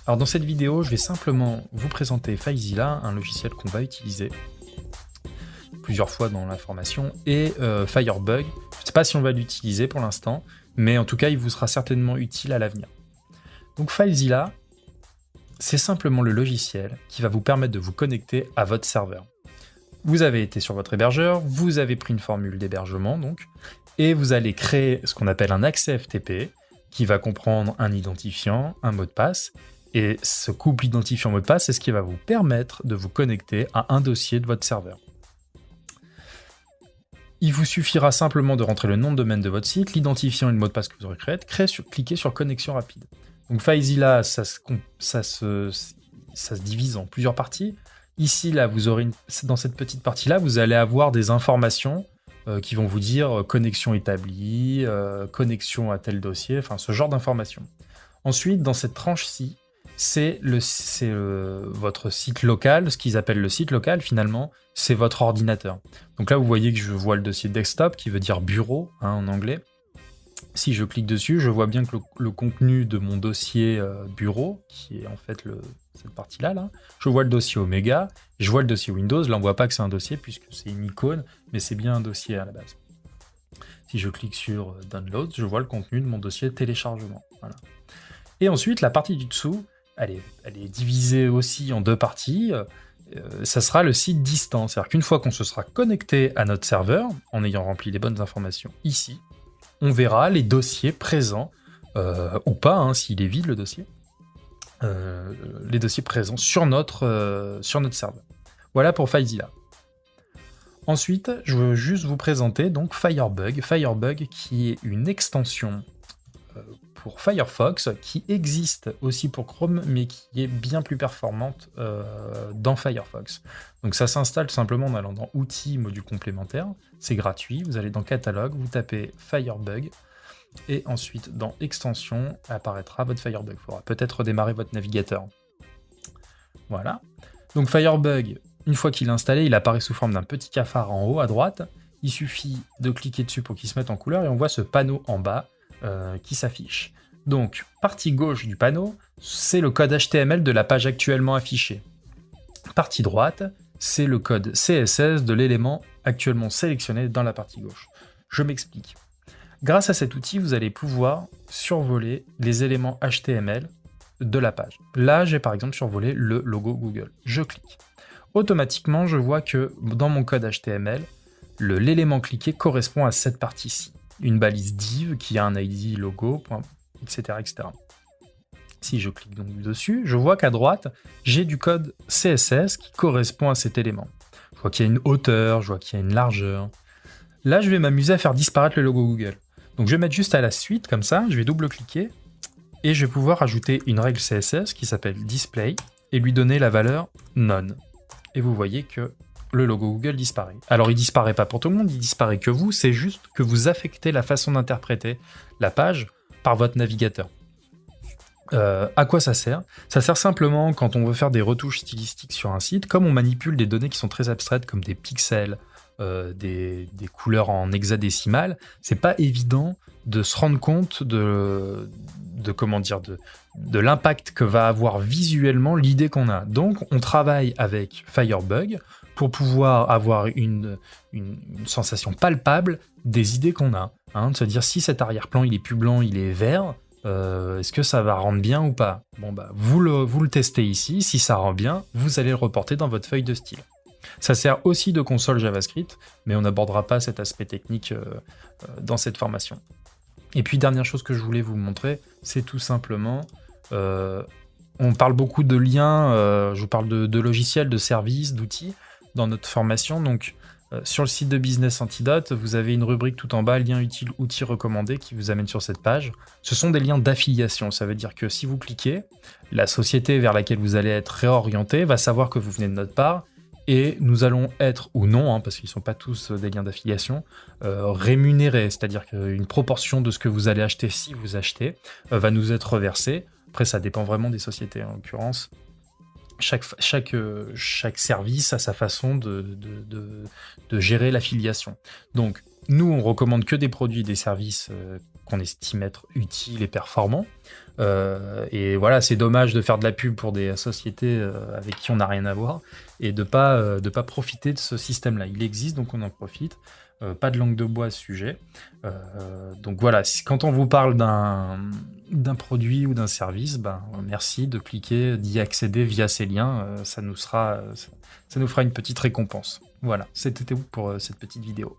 Alors dans cette vidéo, je vais simplement vous présenter FileZilla, un logiciel qu'on va utiliser plusieurs fois dans la formation, et Firebug. Je ne sais pas si on va l'utiliser pour l'instant, mais en tout cas, il vous sera certainement utile à l'avenir. Donc FileZilla, c'est simplement le logiciel qui va vous permettre de vous connecter à votre serveur. Vous avez été sur votre hébergeur, vous avez pris une formule d'hébergement, donc, et vous allez créer ce qu'on appelle un accès FTP, qui va comprendre un identifiant, un mot de passe, et ce couple identifiant-mot de passe, c'est ce qui va vous permettre de vous connecter à un dossier de votre serveur. Il vous suffira simplement de rentrer le nom de domaine de votre site, l'identifiant et le mot de passe que vous aurez créé, cliquez sur connexion rapide. Donc FileZilla, ça se divise en plusieurs parties. Ici, là, vous aurez dans cette petite partie-là, vous allez avoir des informations qui vont vous dire connexion établie, connexion à tel dossier, enfin ce genre d'informations. Ensuite, dans cette tranche-ci, c'est votre site local. Ce qu'ils appellent le site local, finalement, c'est votre ordinateur. Donc là, vous voyez que je vois le dossier desktop, qui veut dire bureau en anglais. Si je clique dessus, je vois bien que le contenu de mon dossier bureau, qui est en fait cette partie-là, je vois le dossier Omega, je vois le dossier Windows. Là, on ne voit pas que c'est un dossier, puisque c'est une icône, mais c'est bien un dossier à la base. Si je clique sur Download, je vois le contenu de mon dossier téléchargement. Voilà. Et ensuite, la partie du dessous, elle est divisée aussi en deux parties. Ça sera le site distant. C'est-à-dire qu'une fois qu'on se sera connecté à notre serveur, en ayant rempli les bonnes informations ici, on verra les dossiers présents, ou pas, s'il est vide le dossier, les dossiers présents sur notre serveur. Voilà pour FileZilla. Ensuite, je veux juste vous présenter donc Firebug. Firebug qui est une extension pour Firefox, qui existe aussi pour Chrome, mais qui est bien plus performante dans Firefox. Donc ça s'installe simplement en allant dans Outils, module complémentaire, c'est gratuit, vous allez dans Catalogue, vous tapez Firebug, et ensuite dans Extensions, apparaîtra votre Firebug. Il faudra peut-être redémarrer votre navigateur. Voilà. Donc Firebug, une fois qu'il est installé, il apparaît sous forme d'un petit cafard en haut à droite. Il suffit de cliquer dessus pour qu'il se mette en couleur, et on voit ce panneau en bas qui s'affiche. Donc, partie gauche du panneau, c'est le code HTML de la page actuellement affichée. Partie droite, c'est le code CSS de l'élément actuellement sélectionné dans la partie gauche. Je m'explique. Grâce à cet outil, vous allez pouvoir survoler les éléments HTML de la page. Là, j'ai par exemple survolé le logo Google. Je clique. Automatiquement, je vois que dans mon code HTML, l'élément cliqué correspond à cette partie-ci. Une balise div qui a un ID logo, etc., etc. Si je clique donc dessus, je vois qu'à droite, j'ai du code CSS qui correspond à cet élément. Je vois qu'il y a une hauteur, je vois qu'il y a une largeur. Là, je vais m'amuser à faire disparaître le logo Google. Donc je vais mettre juste à la suite, comme ça, je vais double-cliquer, et je vais pouvoir ajouter une règle CSS qui s'appelle display, et lui donner la valeur none. Et vous voyez que le logo Google disparaît. Alors il disparaît pas pour tout le monde, il disparaît que vous, c'est juste que vous affectez la façon d'interpréter la page par votre navigateur. À quoi ça sert? Ça sert simplement quand on veut faire des retouches stylistiques sur un site, comme on manipule des données qui sont très abstraites comme des pixels, des couleurs en hexadécimal, c'est pas évident de se rendre compte de l'impact que va avoir visuellement l'idée qu'on a. Donc on travaille avec Firebug pour pouvoir avoir une sensation palpable des idées qu'on a. De se dire si cet arrière-plan il est plus blanc, il est vert, est-ce que ça va rendre bien ou pas? Bon bah vous le testez ici, si ça rend bien, vous allez le reporter dans votre feuille de style. Ça sert aussi de console JavaScript, mais on n'abordera pas cet aspect technique dans cette formation. Et puis dernière chose que je voulais vous montrer, c'est tout simplement, on parle beaucoup de liens, je vous parle de logiciels, de services, d'outils dans notre formation, donc sur le site de Business Antidote, vous avez une rubrique tout en bas, liens utiles, outils recommandés, qui vous amène sur cette page. Ce sont des liens d'affiliation, ça veut dire que si vous cliquez, la société vers laquelle vous allez être réorienté va savoir que vous venez de notre part, et nous allons être, ou non, parce qu'ils ne sont pas tous des liens d'affiliation, rémunérés, c'est-à-dire qu'une proportion de ce que vous allez acheter si vous achetez va nous être reversée. Après, ça dépend vraiment des sociétés, en l'occurrence. chaque service a sa façon de gérer l'affiliation. Donc, nous, on recommande que des produits et des services qu'on estime être utiles et performants. Et voilà, c'est dommage de faire de la pub pour des sociétés avec qui on n'a rien à voir et de pas profiter de ce système-là. Il existe, donc on en profite. Pas de langue de bois à ce sujet. Donc voilà, quand on vous parle d'un produit ou d'un service, ben, merci de cliquer, d'y accéder via ces liens. Ça nous fera une petite récompense. Voilà, c'était tout pour cette petite vidéo.